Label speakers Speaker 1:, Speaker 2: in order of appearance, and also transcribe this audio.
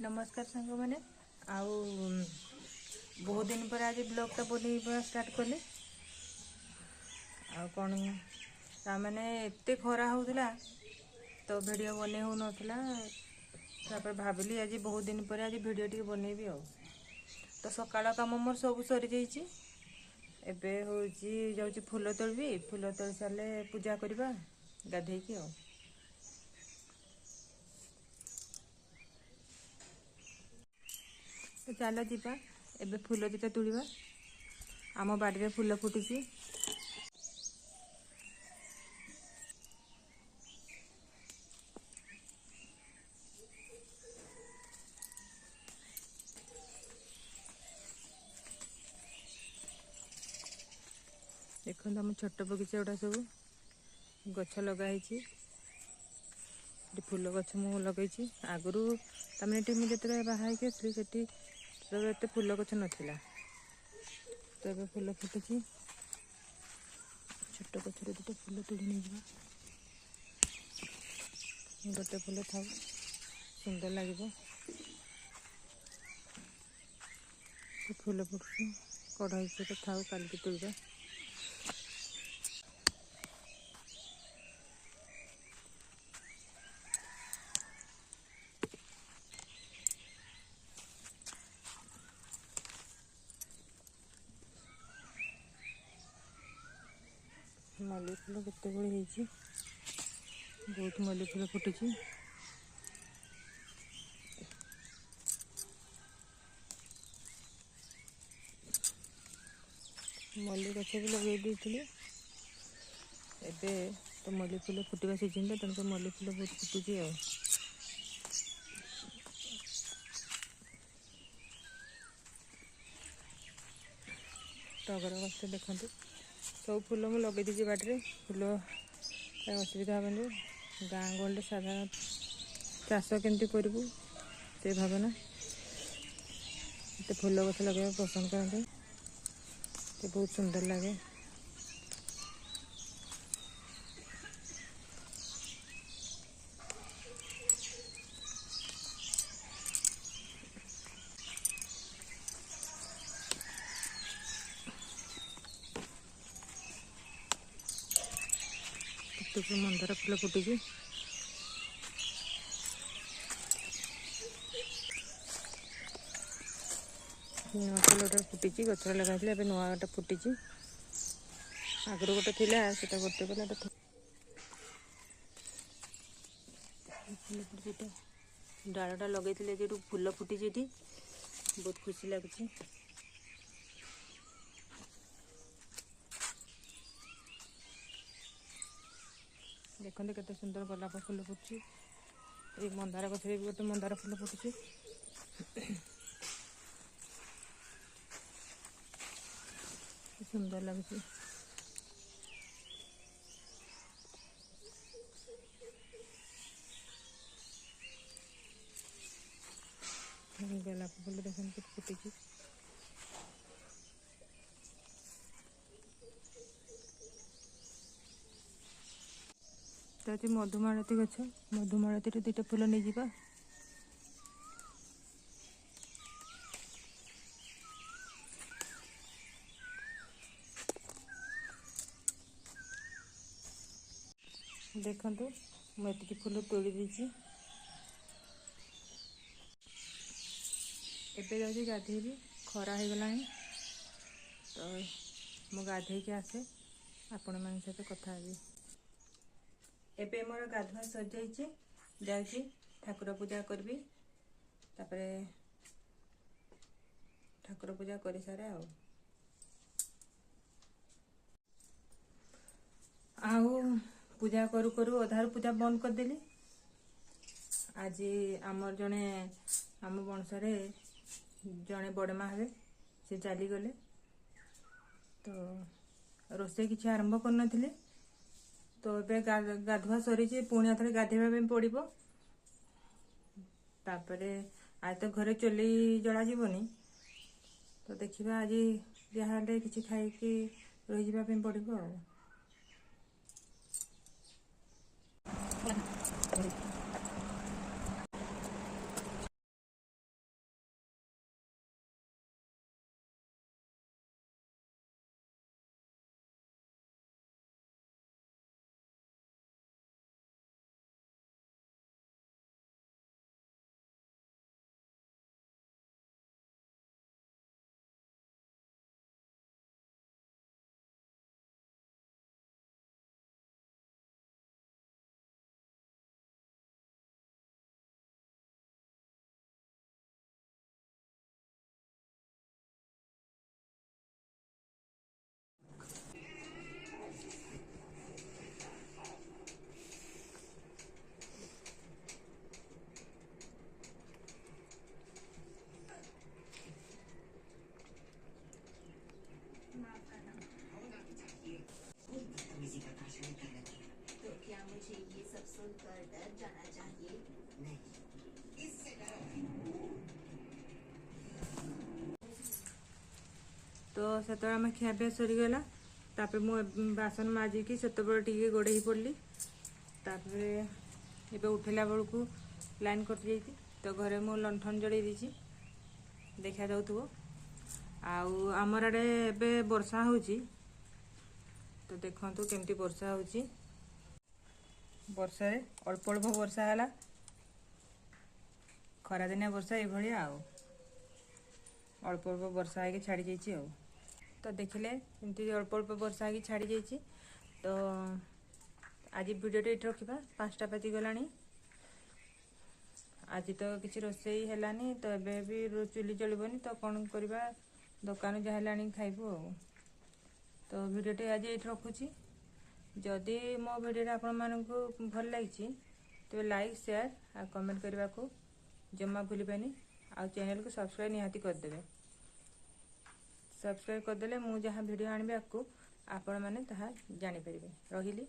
Speaker 1: नमस्कार सांग मैंने आउ बहुत दिन पर आज ब्लॉगटा बनवा स्टार्ट कले कौन मैंने एत खरा होता तो वीडियो बने हो नापर भाविली आज बहुत दिन पर आज वीडियो टी बनैबी तो सकाळ काम मोर सब सरी जाइए एबे होची जाउची फूल तोड़बी फूल तोड़ सारे पूजा करवा गाधेकी तो चलो जीवा एबे फूल दिटा तुलिबा आम बाड़ी में फूल फुटी देखो आम छोट बगीचा गुड़ा सब गछ लगाई फूल गछ मु लगे आगु तमें मुझे बाहर आसली एत फूल गछ नाला तो ये फूल फुटुची छोट गछ दुटा फूल तोड़ नहीं गोटे फूल था सुंदर लगे फूल फुटू कढ़ाई से था काल तोड़ा मल्ली फूल केते बड़ी बहुत मल्ली फूल फुटी मल्ली गछ भी लगे देती एबे तो मल्ली फूल फुटवा सीजन तेणु तो मल्ली फूल बहुत फुटुची टगर गछ देखते सब फूल मुझे लगे दीजिए बाटे फूल असुविधा हेनी गाँ गहली साधारण चाष केमती करूँ से भावना ये फूल गछ लगे पसंद करते बहुत सुंदर लगे मंदार फूल फुटी नुआ फूलटा फुटी गच लगाई नुआ गोटे फुटी आगुरी गोटे थी गोटे गला डालटा लगे जो फूल फुटी बहुत खुशी लगे देखते केते सुंदर गोलाप फूल फुटुची ये मंदार गछ भी गोटे मंदार फूल फुटुची सुंदर लगे गोलाप फूल देखते फुटी तो मधुमालती गछ मधुमालती दुटा फूल नहीं जा देखु मुझे फूल तोड़ी देती एबे जाऊँगी गाधेबी खरा हो गला तो मु गाधे के आसे आपण मान सहित कथा हेबी एबे मोर गाधुआ सर जाइए ठाकुर पूजा करबी तापरे ठाकुर पूजा कर सारे आउ पूजा करू करू अधार पूजा बंद करदेली आज आमर जने आम वंश जड़े बड़मा हे से चली गले तो रोसे किसी आरंभ कर तो ये गाधुआ सरी पुणी थे गाधेवा पड़ो तापरे आज तो घरे चुली जला जीवनी तो देखा आज जहाँ किसी खाई रही पड़ो। तो सेतबेले आम खियापिया सरीगला तापर मु बासन माजिकी सेतबेले टिके गोड़े पड़ली तापर एबे उठेला बेलू लाइन कटि जाइए तो घरे मु लंठन जड़े दीची देखा जाउथबो आउ आमर आड़े एबे वर्षा होची तो देखंतु केमती वर्षा होची वर्षा रे अल्प अल्प वर्षा है खरा दिनिया वर्षा ये भलिया आउ अल्प अल्प वर्षा है छाड़ी जाइए आउ तो देखिले एमती अल्प अल्प वर्षा है छाड़ी जाइए तो आज वीडियो ये रखा 5टा बाजी गलानी आज तो किसी रोसई है तो एबे भी चुली चलबनी तो कौन करवा दुकान जहाँ लानी खाइबू तो वीडियो आज ये रखुची जदि मो वीडियो आपण मानकु भल लगी तो लाइक शेयर और कमेंट करने को जमा भूलिबानी आ चैनल को सब्सक्राइब निहाती करदेवे सब्सक्राइब करदेले मु जहाँ वीडियो आनबे आपको आपण माने ताहा जानि परिबे रहिली।